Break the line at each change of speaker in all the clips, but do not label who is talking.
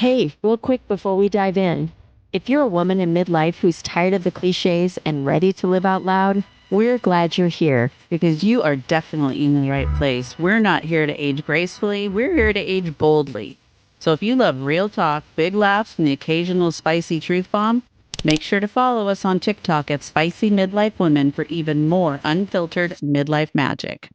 Hey, real quick before we dive in. If you're a woman in midlife who's tired of the cliches and ready to live out loud, we're glad you're here.
Because you are definitely in the right place. We're not here to age gracefully, we're here to age boldly. So if you love real talk, big laughs, and the occasional spicy truth bomb, make sure to follow us on TikTok at Spicy Midlife Women for even more unfiltered midlife magic.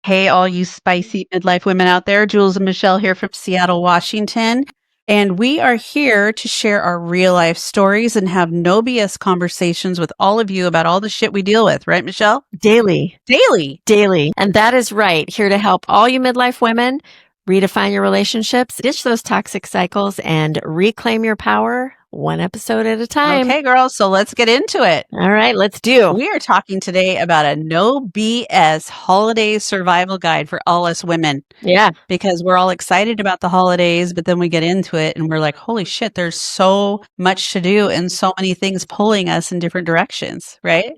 Hey, all you spicy midlife women out there, Jules and Michelle here from Seattle, Washington. And we are here to share our real life stories and have no BS conversations with all of you about all the shit we deal with, right, Michelle?
Daily.
Daily.
And that is right. Here to help all you midlife women redefine your relationships, ditch those toxic cycles, and reclaim your power one episode at a time.
Okay, girls, so let's get into it.
All right, let's do.
We are talking today about a no BS holiday survival guide for all us women.
Yeah.
Because we're all excited about the holidays, but then we get into it and we're like, holy shit, there's so much to do and so many things pulling us in different directions, right?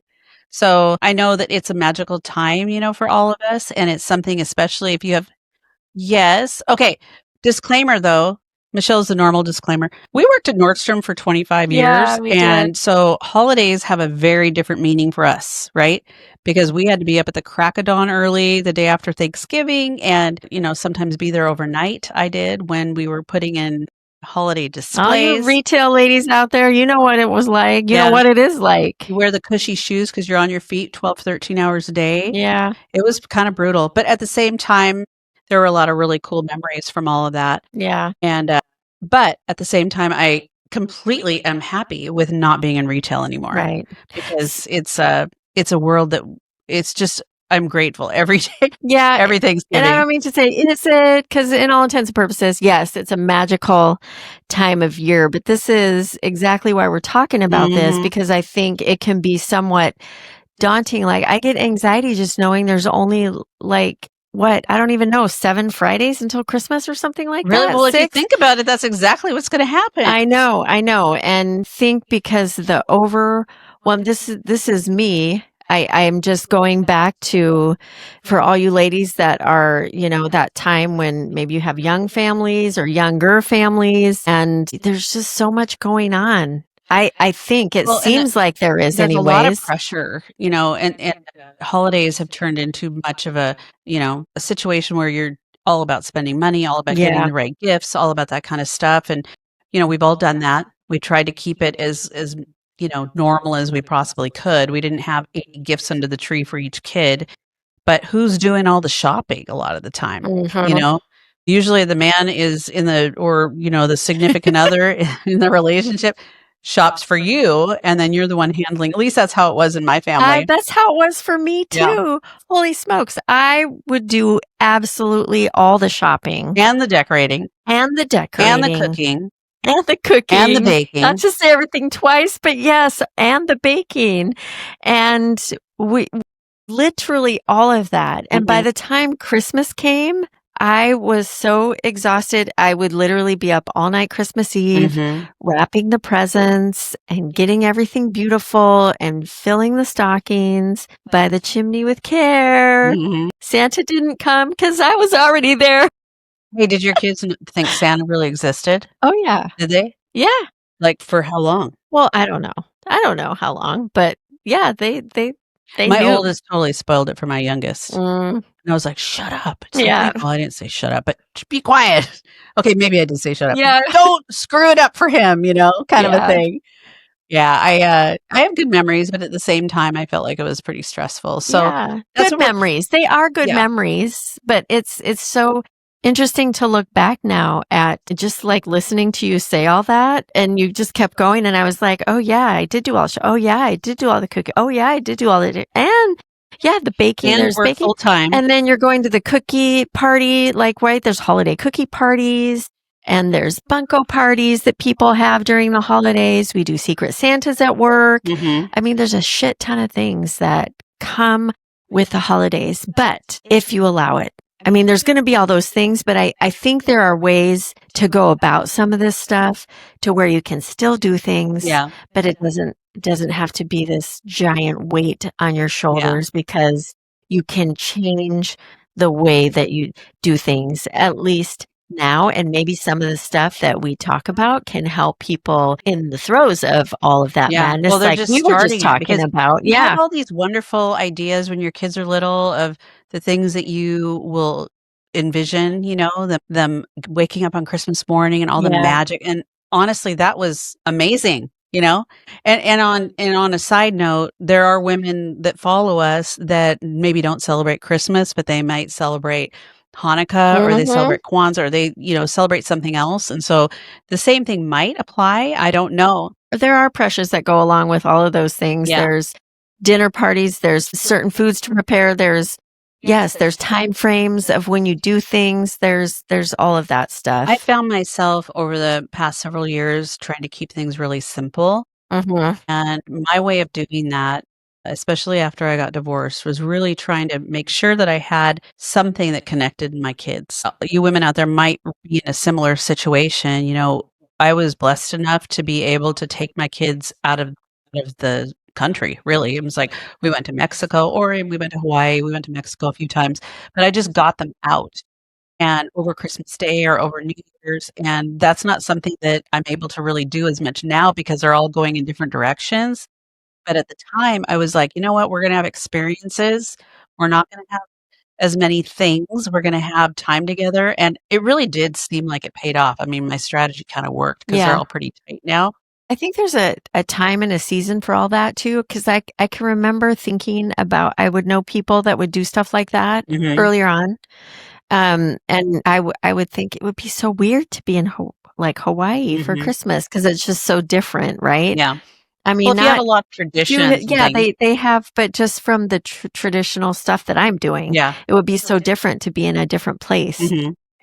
So I know that it's a magical time, for all of us. And it's something, especially if you have, yes. Okay. Disclaimer though. Michelle's the normal disclaimer. We worked at Nordstrom for 25
Yeah,
years.
we
And
did.
so holidays have a very different meaning for us, right? Because we had to be up at the crack of dawn early the day after Thanksgiving and, sometimes be there overnight. I did when we were putting in holiday displays.
All you retail ladies out there, you know what it was like. You
Yeah.
know what it is like.
You wear the cushy shoes because you're on your feet 12, 13 hours a day.
Yeah.
It was kind of brutal. But at the same time, there were a lot of really cool memories from all of that.
Yeah.
And, but at the same time, I completely am happy with not being in retail anymore.
Right.
Because it's a world that it's just, I'm grateful every day.
Yeah.
Every Thanksgiving.
And I don't mean to say, is it? Because in all intents and purposes, yes, it's a magical time of year. But this is exactly why we're talking about this, because I think it can be somewhat daunting. Like I get anxiety just knowing there's only like, what? I don't even know, 7 Fridays until Christmas or something like
Really?
that.
Well, if you
6?
think about it, that's exactly what's going to happen.
I know. And think because the overwhelm, this is me. I am just going back to, for all you ladies that are, that time when maybe you have young families or younger families, and there's just so much going on. I think it seems like there is
there's
anyways.
a lot of pressure, and holidays have turned into much of a, a situation where you're all about spending money, all about getting the right gifts, all about that kind of stuff. And, we've all done that. We tried to keep it as normal as we possibly could. We didn't have 80 gifts under the tree for each kid, but who's doing all the shopping a lot of the time? Usually the man is the significant other in the relationship shops for you, and then you're the one handling. At least that's how it was in my family.
That's how it was for me too. Yeah. Holy smokes. I would do absolutely all the shopping.
And the decorating.
And the
cooking.
And the cooking.
And the baking.
Not to say everything twice, but yes, and the baking. And we literally all of that. And by the time Christmas came, I was so exhausted. I would literally be up all night Christmas Eve, wrapping the presents and getting everything beautiful and filling the stockings by the chimney with care. Santa didn't come because I was already there.
Hey, did your kids think Santa really existed?
Oh, yeah.
Did they?
Yeah.
Like for how long?
Well, I don't know. I don't know how long, but yeah, they
my
knew.
Oldest totally spoiled it for my youngest. And I was like, shut up. It's
yeah.
Well, I didn't say shut up, but be quiet. Okay, maybe I did say shut up.
Yeah.
Don't screw it up for him, kind of a thing. Yeah, I have good memories, but at the same time, I felt like it was pretty stressful. So
yeah. Good memories. They are good memories, but it's so interesting to look back now at just like listening to you say all that, and you just kept going, and I was like, oh yeah, I did do all the oh yeah, I did do all the cooking. Oh yeah, I did do all the and yeah, the baking.
And
there's baking
full time,
and then you're going to the cookie party. Like right, there's holiday cookie parties, and there's bunko parties that people have during the holidays. We do Secret Santas at work. I mean, there's a shit ton of things that come with the holidays, but if you allow it. I mean, there's going to be all those things, but I think there are ways to go about some of this stuff to where you can still do things, but it doesn't have to be this giant weight on your shoulders because you can change the way that you do things, at least now, and maybe some of the stuff that we talk about can help people in the throes of all of that madness,
Well, they're
like
just
we were just
starting it
talking
because
about.
you
Yeah.
have all these wonderful ideas when your kids are little of the things that you will envision, them waking up on Christmas morning and all the
Yeah.
magic. And honestly, that was amazing, And on a side note, there are women that follow us that maybe don't celebrate Christmas, but they might celebrate Hanukkah or they
Mhm.
celebrate Kwanzaa or they, celebrate something else. And so the same thing might apply. I don't know.
There are pressures that go along with all of those things.
Yeah.
There's dinner parties, there's certain foods to prepare, there's time frames of when you do things. There's all of that stuff.
I found myself over the past several years trying to keep things really simple.
Mhm.
And my way of doing that, especially after I got divorced, was really trying to make sure that I had something that connected my kids. You women out there might be in a similar situation. I was blessed enough to be able to take my kids out of the country, really. It was like we went to Mexico, or we went to Hawaii, we went to Mexico a few times, but I just got them out and over Christmas Day or over New Year's. And that's not something that I'm able to really do as much now because they're all going in different directions. But at the time, I was like, you know what? We're going to have experiences. We're not going to have as many things. We're going to have time together. And it really did seem like it paid off. I mean, my strategy kind of worked because they're all pretty tight now.
I think there's a time and a season for all that too, because I can remember thinking about, I would know people that would do stuff like that earlier on. And I would think it would be so weird to be in Hawaii for Christmas because it's just so different, right?
Yeah.
I mean,
Well, if you have a lot of traditions,
yeah, they have, but just from the traditional stuff that I'm doing,
yeah,
it would be so different to be in a different place.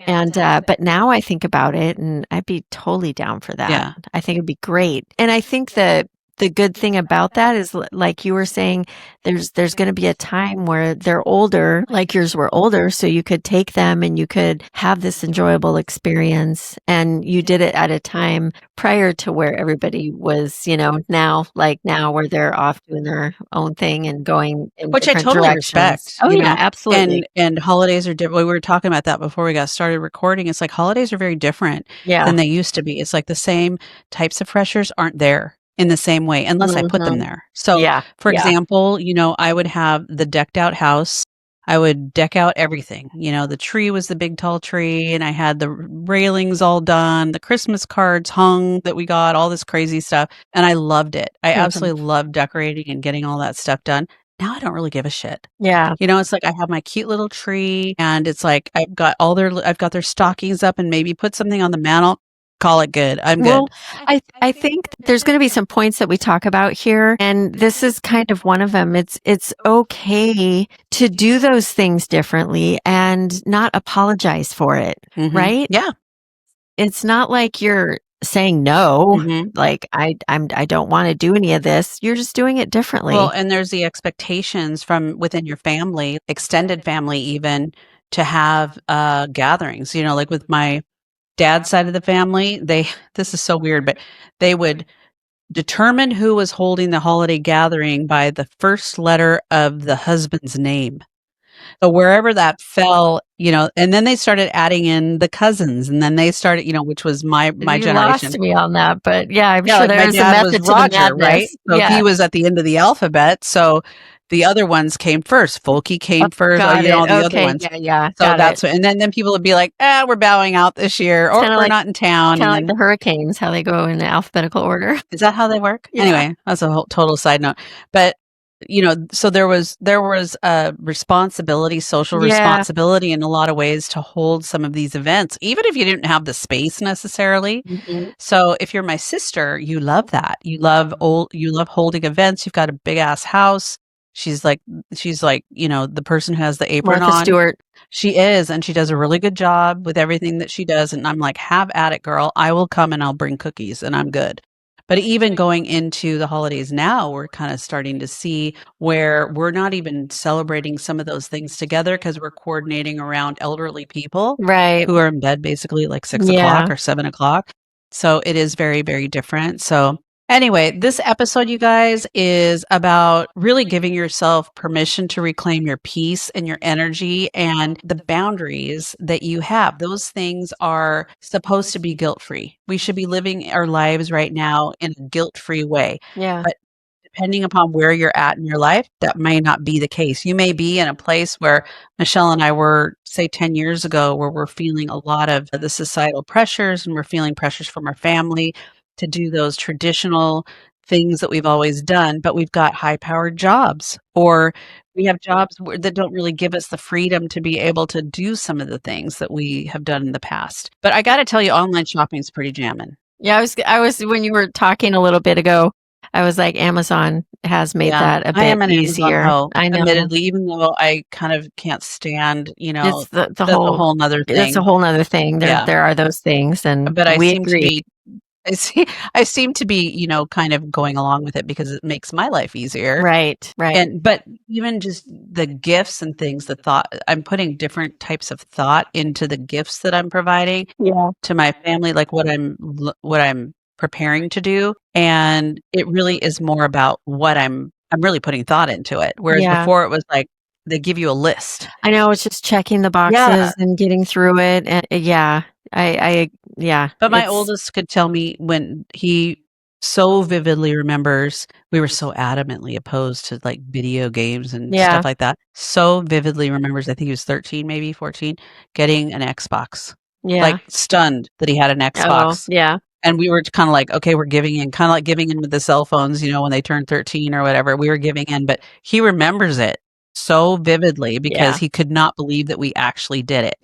And but now I think about it, and I'd be totally down for that.
Yeah.
I think it'd be great, and I think that the good thing about that is, like you were saying, there's going to be a time where they're older, like yours were older, so you could take them and you could have this enjoyable experience, and you did it at a time prior to where everybody was, now where they're off doing their own thing and going in
which I
different
totally
directions.
respect.
Oh yeah, absolutely.
And holidays are different. We were talking about that before we got started recording. It's like holidays are very different than they used to be. It's like the same types of pressures aren't there in the same way unless I put them there. So, for example, I would have the decked out house. I would deck out everything. The tree was the big tall tree, and I had the railings all done, the Christmas cards hung that we got, all this crazy stuff. And I loved it. I absolutely loved decorating and getting all that stuff done. Now I don't really give a shit.
Yeah.
It's like I have my cute little tree, and it's like I've got their stockings up and maybe put something on the mantle. Call it good. I'm good.
Well, I think there's going to be some points that we talk about here, and this is kind of one of them. It's okay to do those things differently and not apologize for it, right?
Yeah.
It's not like you're saying no, like I don't want to do any of this. You're just doing it differently.
Well, and there's the expectations from within your family, extended family even, to have gatherings. Like with my dad's side of the family, this is so weird, but they would determine who was holding the holiday gathering by the first letter of the husband's name. So wherever that fell, and then they started adding in the cousins, and then they started, which was my
You
generation.
lost me on that, but yeah, I'm sure
like my
there's a
dad was
method to the
Roger,
madness.
right? So he was at the end of the alphabet. So the other ones came first. Folky came first.
Got it.
All the
Okay,
other ones.
Yeah.
So that's what, and then people would be like, we're bowing out this year, or we're not in town.
Kind of like the hurricanes, how they go in alphabetical order.
Is that how they work?
Yeah.
Anyway, that's a whole total side note. But so there was a responsibility, social responsibility in a lot of ways to hold some of these events, even if you didn't have the space necessarily. So if you're my sister, you love that. You love holding events. You've got a big ass house. She's like, the person who has the apron
Martha
on.
Stewart.
She is, and she does a really good job with everything that she does. And I'm like, have at it, girl. I will come and I'll bring cookies and I'm good. But even going into the holidays now, we're kind of starting to see where we're not even celebrating some of those things together because we're coordinating around elderly people who are in bed basically like 6 o'clock or 7 o'clock. So it is very, very different. So Anyway, this episode, you guys, is about really giving yourself permission to reclaim your peace and your energy and the boundaries that you have. Those things are supposed to be guilt-free. We should be living our lives right now in a guilt-free way.
Yeah.
But depending upon where you're at in your life, that may not be the case. You may be in a place where Michelle and I were, say, 10 years ago, where we're feeling a lot of the societal pressures and we're feeling pressures from our family to do those traditional things that we've always done, but we've got high powered jobs, or we have jobs that don't really give us the freedom to be able to do some of the things that we have done in the past. But I got to tell you, online shopping is pretty jamming.
Yeah, I was when you were talking a little bit ago, I was like, Amazon has made that a
I am
bit
an Amazon
easier.
hoe,
I know.
admittedly, even though I kind of can't stand,
It's
that's a whole nother thing.
It's a whole nother thing.
Yeah.
There are those things, and
But I
we
seem to
agree.
be I seem to be, kind of going along with it because it makes my life easier.
Right.
But even just the gifts and things, I'm putting different types of thought into the gifts that I'm providing to my family, like what I'm preparing to do. And it really is more about what I'm really putting thought into it. Whereas before it was like, they give you a list.
I know, it's just checking the boxes and getting through it. And
But my oldest could tell me when he so vividly remembers, we were so adamantly opposed to like video games and stuff like that. So vividly remembers, I think he was 13, maybe 14, getting an Xbox. Like stunned that he had an Xbox. And we were kind of like, okay, we're giving in, kind of like giving in with the cell phones, when they turned 13 or whatever, we were giving in, but he remembers it so vividly because he could not believe that we actually did it.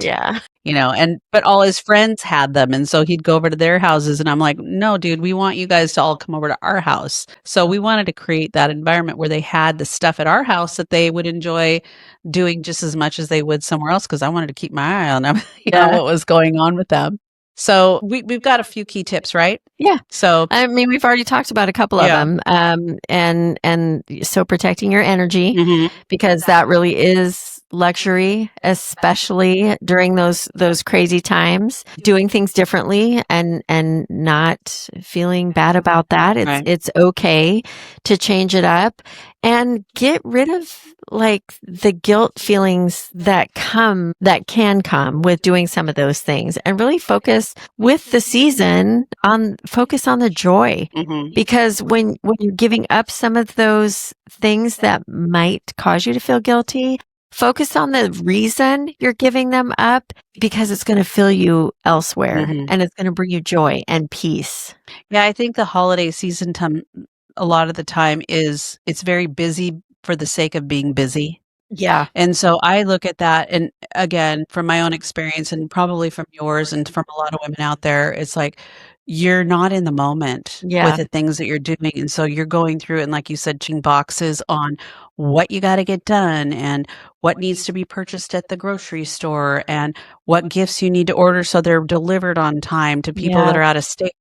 But all his friends had them. And so he'd go over to their houses and I'm like, no, dude, we want you guys to all come over to our house. So we wanted to create that environment where they had the stuff at our house that they would enjoy doing just as much as they would somewhere else. Cause I wanted to keep my eye on them, what was going on with them. So we've got a few key tips, right?
Yeah.
So
I mean, we've already talked about a couple of them. And so protecting your energy, because that really is luxury, especially during those crazy times. Doing things differently and not feeling bad about that. It's okay to change it up and get rid of like the guilt feelings that can come with doing some of those things, and really focus with the season focus on the joy. Because when you're giving up some of those things that might cause you to feel guilty, focus on the reason you're giving them up, because it's going to fill you elsewhere and it's going to bring you joy and peace.
Yeah, I think the holiday season a lot of the time it's very busy for the sake of being busy.
Yeah.
And so I look at that, and again, from my own experience and probably from yours and from a lot of women out there, it's like you're not in the moment with the things that you're doing. And so you're going through it, and like you said, checking boxes on what you got to get done and what needs to be purchased at the grocery store and what gifts you need to order so they're delivered on time to people that are out of state.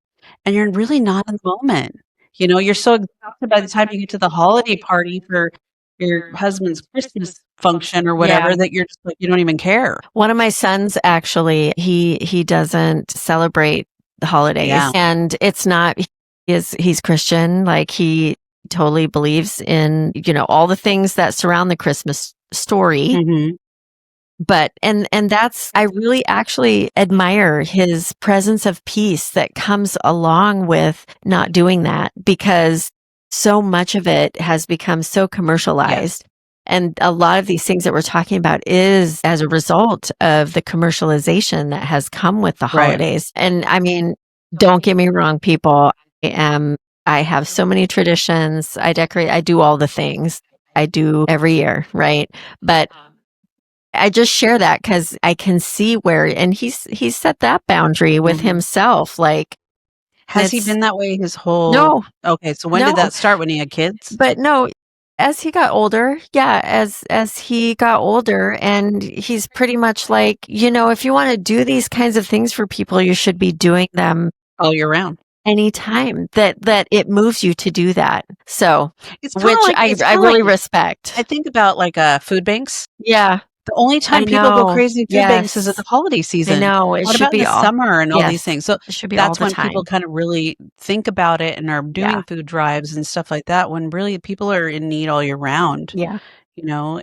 And you're really not in the moment. You're so exhausted by the time you get to the holiday party for your husband's Christmas function or whatever that you're just like, you don't even care.
One of my sons, actually, he doesn't celebrate the holidays, and it's not, he's Christian. Like, he totally believes in, all the things that surround the Christmas story. But, and that's, I really actually admire his presence of peace that comes along with not doing that, because so much of it has become so commercialized. And a lot of these things that we're talking about is as a result of the commercialization that has come with the holidays. And I mean, don't get me wrong, people. I have so many traditions. I decorate, I do all the things I do every year. Right. But I just share that because I can see where, and he's set that boundary with himself. Like,
has he been that way his whole?
No.
Okay. So when did that start? When he had kids?
But no, as he got older, as he got older, and he's pretty much like, if you want to do these kinds of things for people, you should be doing them
all year round.
Anytime that it moves you to do that. So,
it's
which I really respect.
I think about like food banks.
Yeah.
The only time people go crazy food banks is at the holiday
I
season.
know. It
What
should
about in
be
the
all.
summer and all these
Yes.
things? So
It should be all
that's
the
when people
time.
kind of really think about it and are
Yeah.
doing food drives and stuff like that, when really people are in need all year round,
Yeah.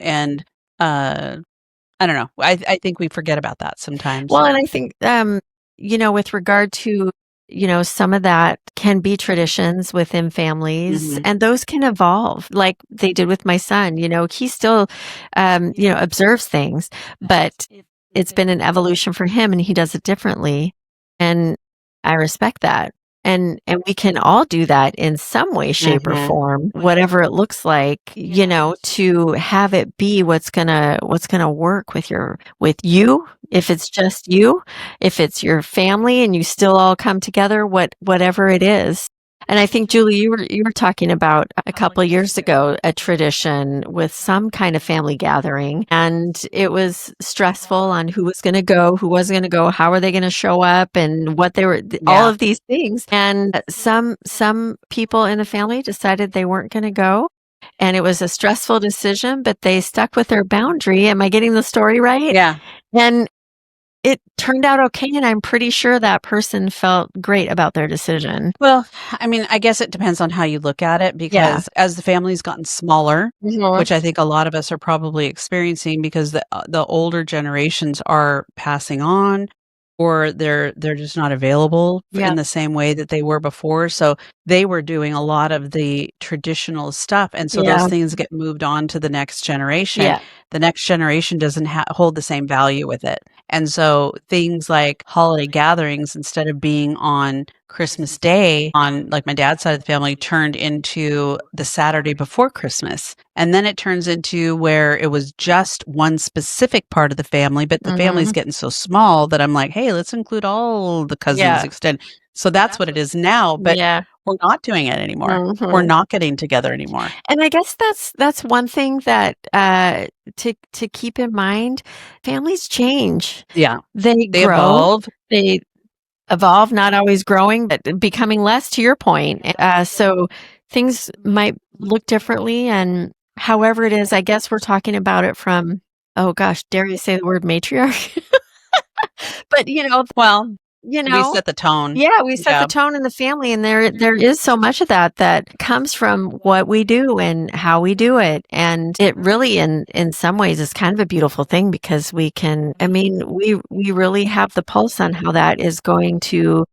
and I don't know. I think we forget about that sometimes.
Well, and I think, with regard to, some of that can be traditions within families, and those can evolve like they did with my son. He still, observes things, but it's been an evolution for him and he does it differently. And I respect that. And we can all do that in some way, shape, or form, whatever it looks like, to have it be what's gonna work with you, if it's just you, if it's your family and you still all come together, whatever it is. And I think, Julie, you were talking about a couple of years ago a tradition with some kind of family gathering, and it was stressful on who was going to go, who wasn't going to go, how are they going to show up, and what they were, all of these things. And some people in the family decided they weren't going to go. And it was a stressful decision, but they stuck with their boundary. Am I getting the story right?
Yeah.
And it turned out okay, and I'm pretty sure that person felt great about their decision.
Well, I mean, I guess it depends on how you look at it, because as the family's gotten smaller, which I think a lot of us are probably experiencing, because the older generations are passing on, or they're just not available in the same way that they were before. So they were doing a lot of the traditional stuff, and so those things get moved on to the next generation.
Yeah.
The next generation doesn't hold the same value with it. And so things like holiday gatherings, instead of being on Christmas Day, on like my dad's side of the family, turned into the Saturday before Christmas. And then it turns into where it was just one specific part of the family, but the family's getting so small that I'm like, hey, let's include all the cousins extend. So that's what it is now, but we're not doing it anymore. We're not getting together anymore.
And I guess that's one thing that to keep in mind. Families change.
Yeah.
They grow.
Evolve.
They evolve, not always growing, but becoming less, to your point. So things might look differently. And however it is, I guess we're talking about it from, oh gosh, dare you say the word matriarch? But,
well,
we
set the tone.
Yeah, we set the tone in the family, and there is so much of that comes from what we do and how we do it. And it really, in some ways, is kind of a beautiful thing, because we really have the pulse on how that is going to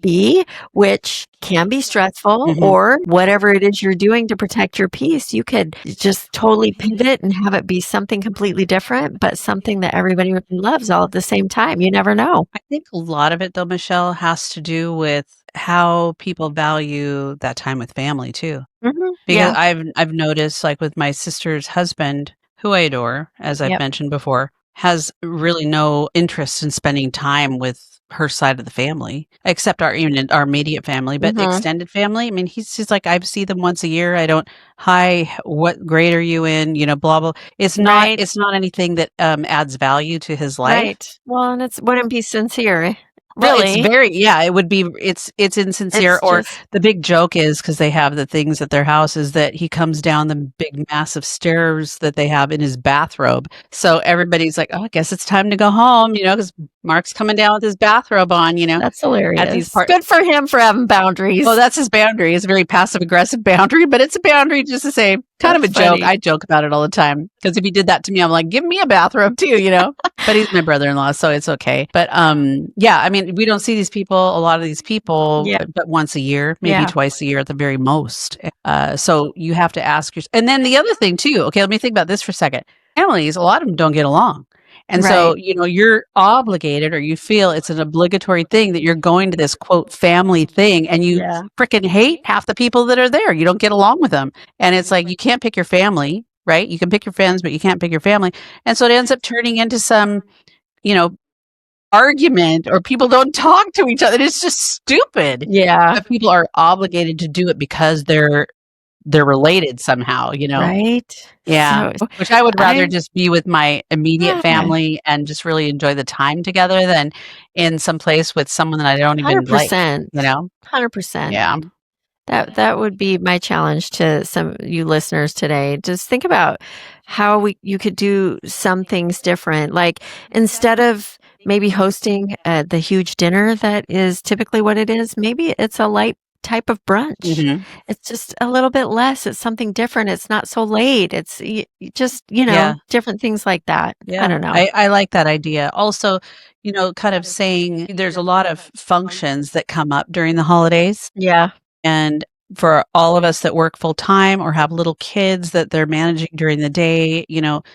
be, which can be stressful, or whatever it is you're doing to protect your peace. You could just totally pivot and have it be something completely different, but something that everybody really loves all at the same time. You never know.
I think a lot of it, though, Michelle, has to do with how people value that time with family too. Because I've noticed, like with my sister's husband, who I adore, as I've mentioned before, has really no interest in spending time with her side of the family, except our immediate family, but the extended family. I mean, he's like, I see them once a year. I don't, hi, what grade are you in? Blah, blah. It's not anything that adds value to his life.
Right. Well, and it wouldn't be sincere.
Well,
Really?
it's it would be, it's insincere. Or the big joke is, because they have the things at their house, is that he comes down the big massive stairs that they have in his bathrobe. So everybody's like, oh, I guess it's time to go home, because Mark's coming down with his bathrobe on,
That's hilarious.
At these
Good for him for having boundaries.
Well, that's his boundary. It's a very passive aggressive boundary, but it's a boundary just the same. Kind of a joke. I joke about it all the time, because if he did that to me, I'm like, give me a bathrobe too, But he's my brother-in-law, so it's okay. But I mean, we don't see these people, a lot of these people, but once a year, maybe twice a year at the very most. So you have to ask yourself. And then the other thing too, okay, let me think about this for a second. Families, a lot of them don't get along. And so, you're obligated, or you feel it's an obligatory thing, that you're going to this quote family thing, and you freaking hate half the people that are there. You don't get along with them. And it's like, you can't pick your family, right? You can pick your friends, but you can't pick your family. And so it ends up turning into some, argument, or people don't talk to each other. It's just stupid.
Yeah.
But people are obligated to do it because they're related somehow,
Right.
Yeah.
So,
which I would rather just be with my immediate family and just really enjoy the time together, than in some place with someone that I don't even
100%.
like,
100%.
Yeah.
That would be my challenge to some of you listeners today. Just think about how you could do some things different. Like instead of maybe hosting the huge dinner that is typically what it is, maybe it's a light type of brunch.
Mhm.
It's just a little bit less. It's something different. It's not so late. It's just,
Yeah.
different things like that.
Yeah.
I don't know.
I like that idea. Also, kind of saying there's a lot of functions that come up during the holidays.
Yeah.
And for all of us that work full time or have little kids that they're managing during the day,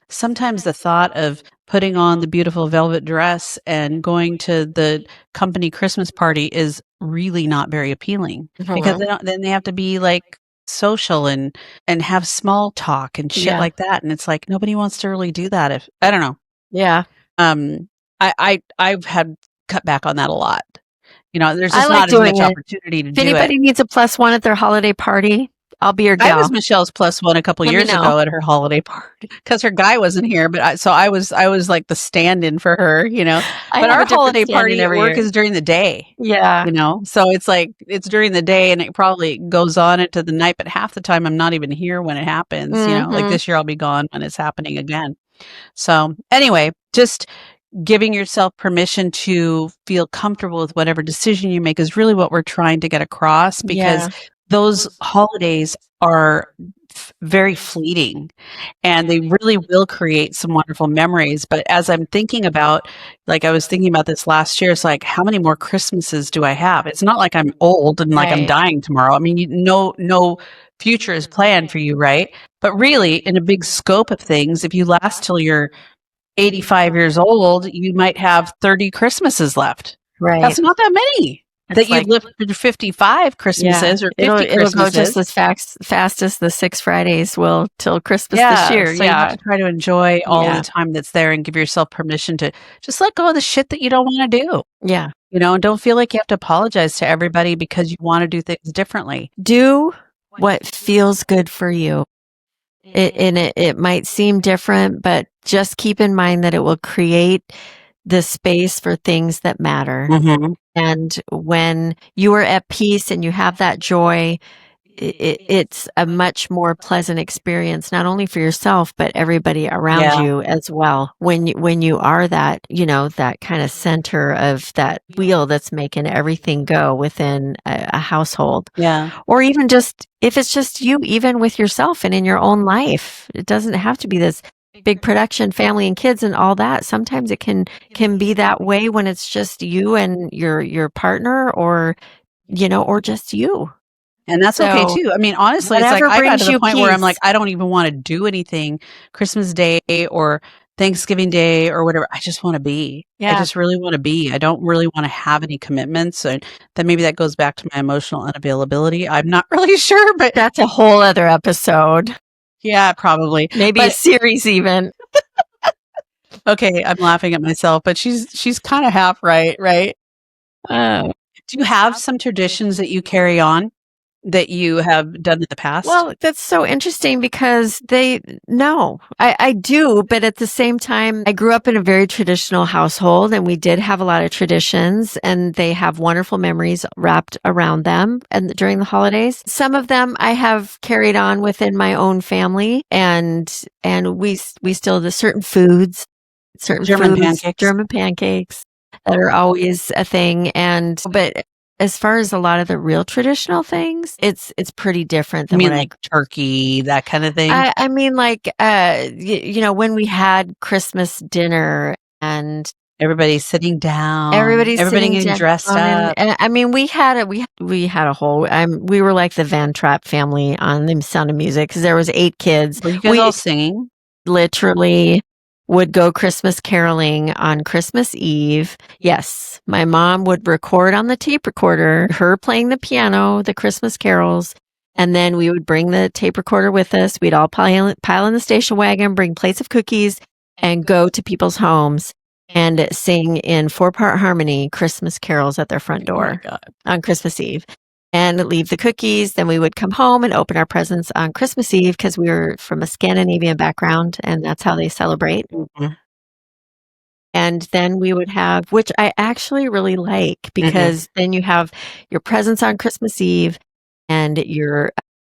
sometimes the thought of putting on the beautiful velvet dress and going to the company Christmas party is really not very appealing because then they have to be like social and have small talk and shit
Yeah.
like that. And it's like nobody wants to really do that if I don't know.
Yeah.
I've had cut back on that a lot. There's
I
just
like
not as
doing
much
it.
opportunity to
If
do it.
anybody needs a +1 at their holiday party, I'll be your
I was
gal.
Michelle's +1 a couple
Let me
years
know.
ago at her holiday party because her guy wasn't here, but I was like the stand-in for her,
I
But
have a
our
different
holiday
stand-in
party at
every
work
year.
is during the day,
Yeah.
So it's like it's during the day and it probably goes on into the night, but half the time I'm not even here when it happens, Like
Mhm.
this year I'll be gone when it's happening again. So anyway, just giving yourself permission to feel comfortable with whatever decision you make is really what we're trying to get across because
Yeah.
those holidays are very fleeting and they really will create some wonderful memories. But as I'm thinking about, like I was thinking about this last year, it's like, how many more Christmases do I have? It's not like I'm old and like I'm
Right.
dying tomorrow. I mean, no future is planned for you, right? But really, in a big scope of things, if you last till you're 85 years old, you might have 30 Christmases left.
Right.
That's not that many
It's
that you've
like
lived through 55 Christmases or 50
it'll go just
Christmases.
as fast as the 6 Fridays will till Christmas this
Yeah,
year.
so you have to try to enjoy all
Yeah.
the time that's there and give yourself permission to just let go of the shit that you don't want to do.
Yeah.
And don't feel like you have to apologize to everybody because you want to do things differently.
Do what feels good for you. It might seem different, but just keep in mind that it will create the space for things that matter.
Mm-hmm.
And when you are at peace and you have that joy, it's a much more pleasant experience, not only for yourself, but everybody around
Yeah.
you as well. When you are that, that kind of center of that wheel that's making everything go within a household.
Yeah.
Or even just, if it's just you, even with yourself and in your own life, it doesn't have to be this big production, family and kids and all that. Sometimes it can be that way when it's just you and your partner or just you.
And that's okay
So,
too. I mean, honestly, it's like
whatever
I got
brings
to the
you
point where I'm like,
peace.
I don't even want to do anything Christmas Day or Thanksgiving Day or whatever. I just want to be. I
Yeah.
just really want to be. I don't really want to have any commitments. And then maybe that goes back to my emotional unavailability. I'm not really sure, but
That's a whole other episode.
yeah, probably.
Maybe a series even.
Okay, I'm laughing at myself, but she's kind of half right, right? Do you have some traditions that you carry on that you have done in the past?
Well, that's so interesting because I do, but at the same time, I grew up in a very traditional household and we did have a lot of traditions and they have wonderful memories wrapped around them and during the holidays. Some of them I have carried on within my own family and we still do certain foods,
German pancakes.
German pancakes that are always a thing but as far as a lot of the real traditional things, it's pretty different
I
than
mean,
what
like turkey, that kind of thing.
I mean, like, when we had Christmas dinner and
Everybody's sitting down.
everybody
getting
sitting
dressed
down
up.
and I mean, we had a whole, we were like the Van Trapp family on the Sound of Music because there was 8 kids.
Were you guys all singing?
Literally would go Christmas caroling on Christmas Eve. Yes, my mom would record on the tape recorder, her playing the piano, the Christmas carols, and then we would bring the tape recorder with us. We'd all pile in the station wagon, bring plates of cookies, and go to people's homes and sing in 4-part harmony Christmas carols at their front door on Christmas Eve. And leave the cookies. Then we would come home and open our presents on Christmas Eve because we were from a Scandinavian background and that's how they celebrate.
Mm-hmm.
And then we would have, which I actually really like because then you have your presents on Christmas Eve and your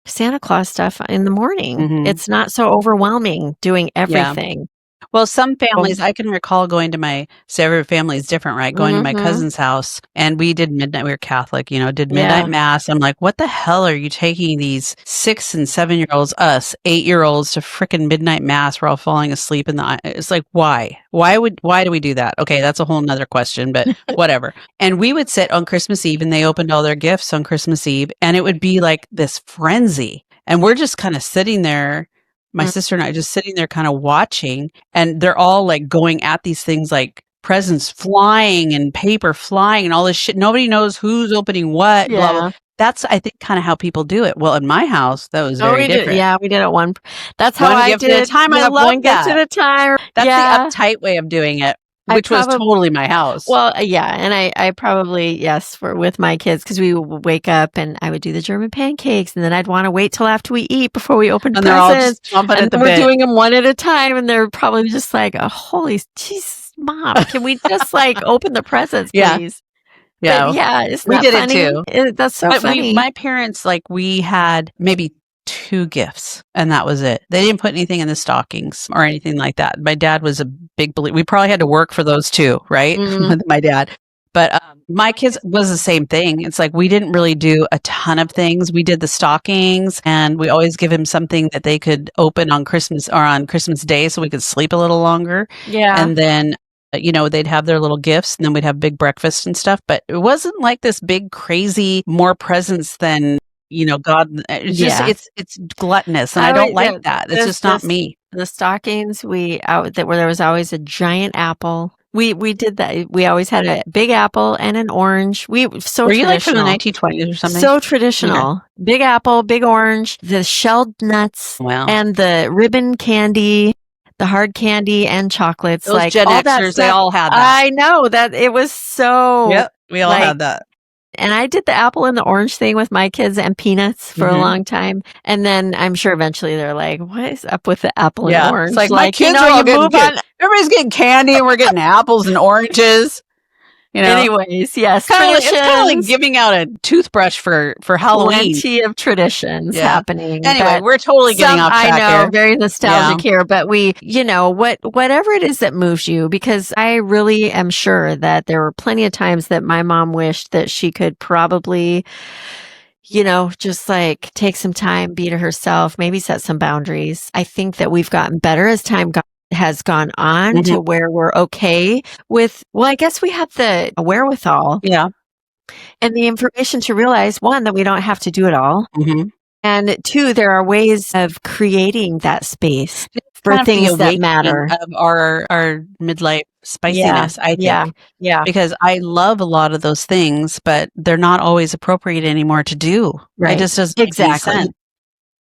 Santa Claus stuff in the morning.
Mhm.
It's not so overwhelming doing everything.
Well, some families, I can recall going to so every family is different, right? Going to my
Mhm.
cousin's house, and we did midnight. We were Catholic, did
Yeah.
midnight mass. I'm like, what the hell are you taking these 6 and 7-year-olds, us 8-year-olds, to frickin' midnight mass? We're all falling asleep in the. It's like, why? Why do we do that? Okay, that's a whole nother question, but whatever. And we would sit on Christmas Eve, and they opened all their gifts on Christmas Eve, and it would be like this frenzy, and we're just kind of sitting there. My sister and I just sitting there kind of watching, and they're all like going at these things, like presents flying and paper flying and all this shit. Nobody knows who's opening what, blah, blah.
Yeah.
That's, I think, kind of how people do it. Well, in my house, that was
Oh,
very
we
different.
did. Yeah, we did it one. That's how
One
I
gift
did
at a
it.
time. I
Yep,
love
one gift
that.
at a time.
That's
Yeah.
the uptight way of doing it,
I
which was totally my house.
Well, yeah, and I probably, yes, with my kids, because we would wake up and I would do the German pancakes, and then I'd want to wait till after we eat before we opened
and they're all
presents.
just chomping
And
at the
then we're
bit.
doing them one at a time, and they're probably just like, oh, holy Jesus, Mom, can we just like open the presents,
Yeah.
please?
Yeah.
But yeah, isn't
We
that
did
funny?
it too.
That's so
But
funny.
my parents, we had maybe 2 gifts, and that was it. They didn't put anything in the stockings or anything like that. My dad was a big believer. We probably had to work for those 2, right? With my dad. But my kids was the same thing. It's like we didn't really do a ton of things. We did the stockings, and we always give him something that they could open on Christmas or on Christmas Day so we could sleep a little longer.
Yeah.
And then they'd have their little gifts, and then we'd have big breakfast and stuff. But it wasn't like this big, crazy, more presents than, God. It's just, it's gluttonous. And I don't like that. It's just not me.
The stockings, where there was always a giant apple. We did that. We always had a big apple and an orange. Were you like from the
1920s or something?
So traditional. Okay. Big apple, big orange, the shelled nuts, and the ribbon candy, the hard candy and chocolates.
Those
like
Gen
all
Xers,
that
they all had that.
I know that it was so.
Yep, we all had that.
And I did the apple and the orange thing with my kids and peanuts for a long time. And then I'm sure eventually they're like, what is up with the apple and orange?
It's like my kids are all everybody's getting candy and we're getting apples and oranges.
Anyways, yes.
It's kind of like giving out a toothbrush for Halloween.
Plenty of traditions happening.
Anyway, we're totally getting off track
I know,
here.
very nostalgic here, but we, whatever it is that moves you, because I really am sure that there were plenty of times that my mom wished that she could probably, just like take some time, be to herself, maybe set some boundaries. I think that we've gotten better as time has gone on to where we're okay with, I guess we have the wherewithal.
Yeah.
And the information to realize, 1, that we don't have to do it all. And 2, there are ways of creating that space for things that matter.
Of our midlife spiciness, I think.
Yeah.
Because I love a lot of those things, but they're not always appropriate anymore to do.
Right.
It just doesn't make any sense.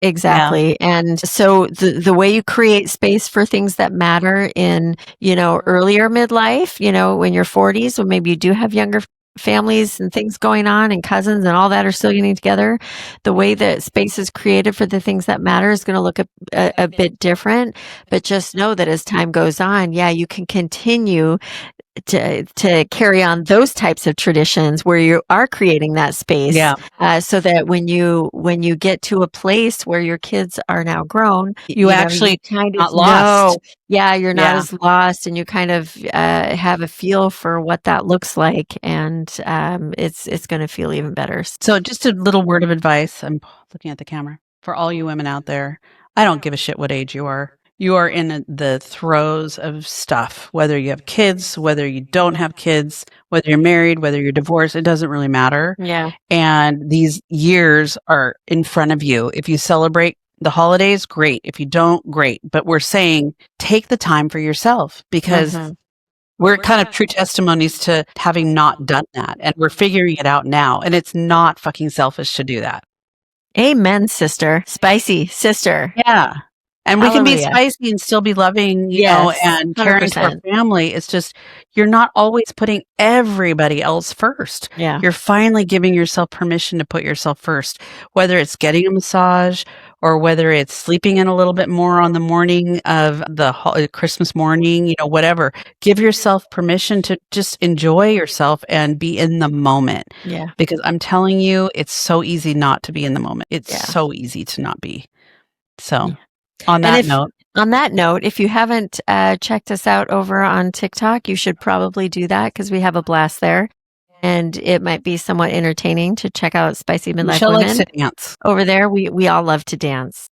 Exactly. Yeah. And so the way you create space for things that matter in, earlier midlife, when you're 40s, when maybe you do have younger families and things going on and cousins and all that are still getting together, the way that space is created for the things that matter is going to look a bit different. But just know that as time goes on, you can continue to carry on those types of traditions where you are creating that space. So that when you get to a place where your kids are now grown, you actually kind of
not lost.
You're not as lost, and you kind of have a feel for what that looks like, and it's going to feel even better.
So just a little word of advice. I'm looking at the camera for all you women out there. I don't give a shit what age you are. You are in the throes of stuff, whether you have kids, whether you don't have kids, whether you're married, whether you're divorced, it doesn't really matter.
Yeah.
And these years are in front of you. If you celebrate the holidays, great. If you don't, great. But we're saying take the time for yourself, because we're kind of true testimonies to having not done that. And we're figuring it out now. And it's not fucking selfish to do that.
Amen, sister. Spicy sister.
Yeah. And we can be spicy and still be loving, and caring for our family. It's just, you're not always putting everybody else first.
Yeah.
You're finally giving yourself permission to put yourself first, whether it's getting a massage or whether it's sleeping in a little bit more on the morning of the Christmas morning, whatever. Give yourself permission to just enjoy yourself and be in the moment.
Yeah.
Because I'm telling you, it's so easy not to be in the moment. It's so easy to not be. So on that note,
if you haven't checked us out over on TikTok, you should probably do that because we have a blast there. And it might be somewhat entertaining to check out Spicy Midlife
Michele
Women.
likes to dance.
Over there, we all love to dance.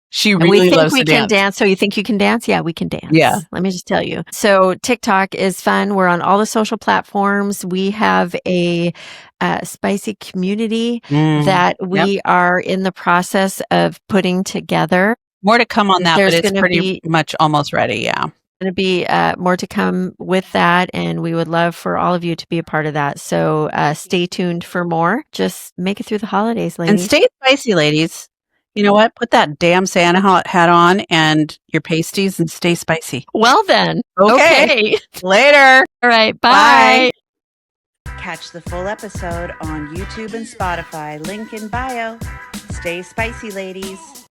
She
and
really
we think
loves
we
to
can
dance.
dance. So you think you can dance? Yeah, we can dance.
Yeah.
Let me just tell you. So TikTok is fun. We're on all the social platforms. We have a spicy community that we are in the process of putting together.
More to come on that,
There's
but it's
gonna
pretty much almost ready. Yeah.
Going to be more to come with that, and we would love for all of you to be a part of that. So stay tuned for more. Just make it through the holidays, ladies.
And stay spicy, ladies. You know what? Put that damn Santa hat on and your pasties and stay spicy.
Well then.
Okay. Later.
All right. Bye.
Catch the full episode on YouTube and Spotify. Link in bio. Stay spicy, ladies.